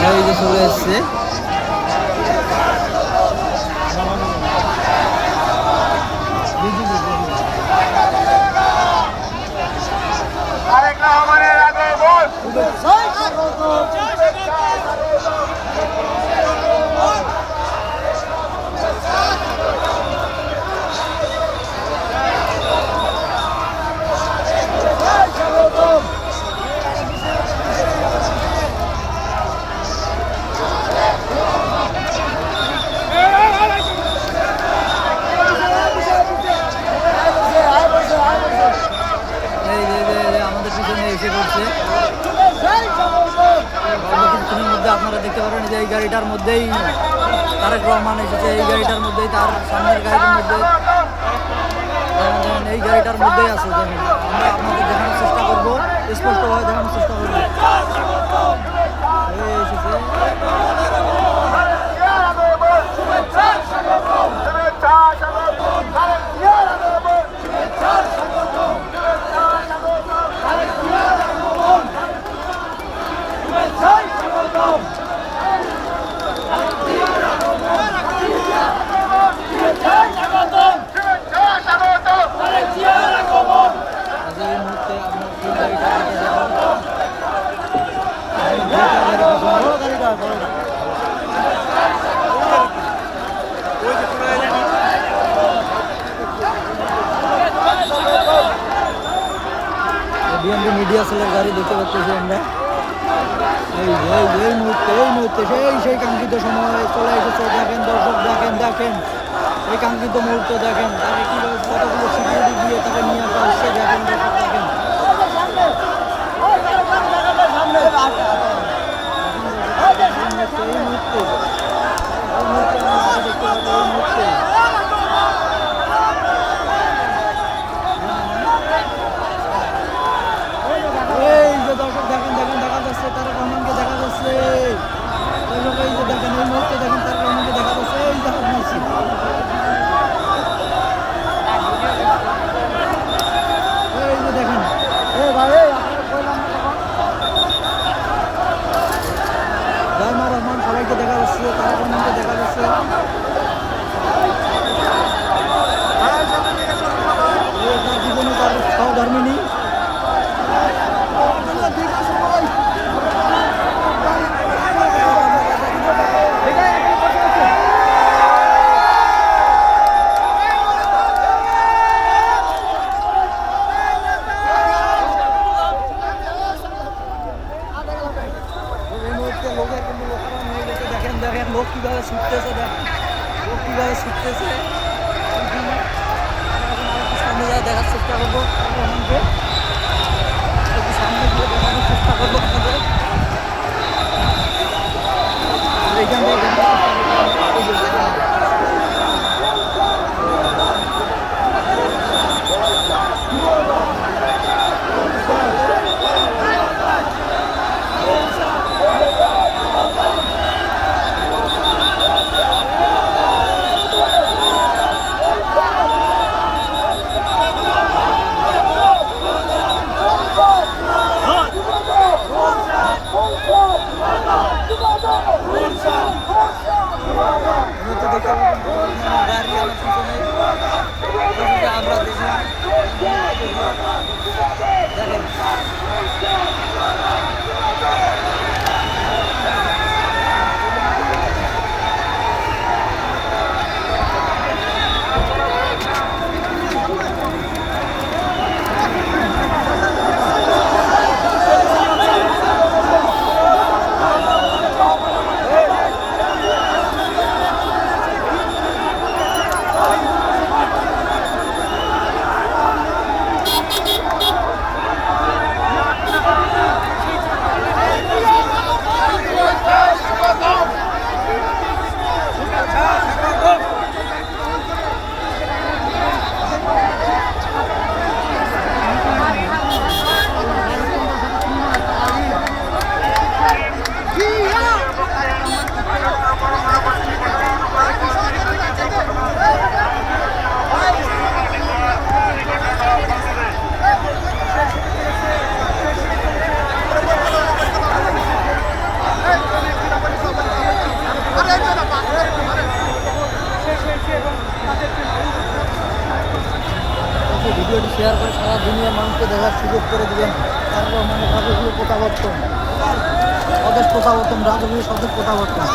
এই যে চলে এসছে। আমাদের পিছনে এসে পড়ছে। কিছুক্ষণের মধ্যে আপনারা দেখতে পারেন যে এই গাড়িটার মধ্যেই তারেক রহমান এসেছে। এই গাড়িটার মধ্যেই, তার সামনের গাড়িটার মধ্যে, এই গাড়িটার মধ্যেই আছে। দেখেন, আমরা আপনাদের দেখানোর চেষ্টা করবো, স্পষ্টভাবে দেখানোর চেষ্টা করবো। এসেছে বিএমপি মিডিয়া সেলের গাড়ি দেখতে পাচ্ছি আমরা। এই মুহূর্তে সেই কাঙ্ক্ষিত সময় চলে এসেছে। দেখেন দর্শক, দেখেন এই কাঙ্ক্ষিত মুহূর্ত দেখেন, তাকে কীভাবে কতগুলো সিকিউরিটি দিয়ে তাকে নিয়ে আসা হচ্ছে। দেখেন দর্শক, দেখেন এই মুহূর্তে এই যে দর্শক দেখেন দেখা যাচ্ছে তারেক রহমানকে দেখা যাচ্ছে। দর্শক এই যে দেখেন, এই মুহূর্তে দেখেন তারেক রহমানকে দেখা যাচ্ছে। এই যে মারছি, এই যে দেখেন, জাইমা রহমান সবাইকে দেখা যাচ্ছে, তারেক রহমানকে দেখা যাচ্ছে। তার জীবনে তার সহধর্মিনী দেখেন লোক কীভাবে ছুটতেছে, সামনে যাওয়া দেখার চেষ্টা করবো, সামনে গিয়ে দেখানোর চেষ্টা করবো আপনাদের। এইখান গাড়ি আমার পিছনে আমরা দেখি, দেখেন ভিডিওটি শেয়ার করে সারা দুনিয়ার মানুষকে দেখার সুযোগ করে দিবেন। তার রহমানের রাজকীয় প্রত্যাবর্তন, স্বদেশ প্রত্যাবর্তন, রাজকীয় স্বদেশ প্রত্যাবর্তন।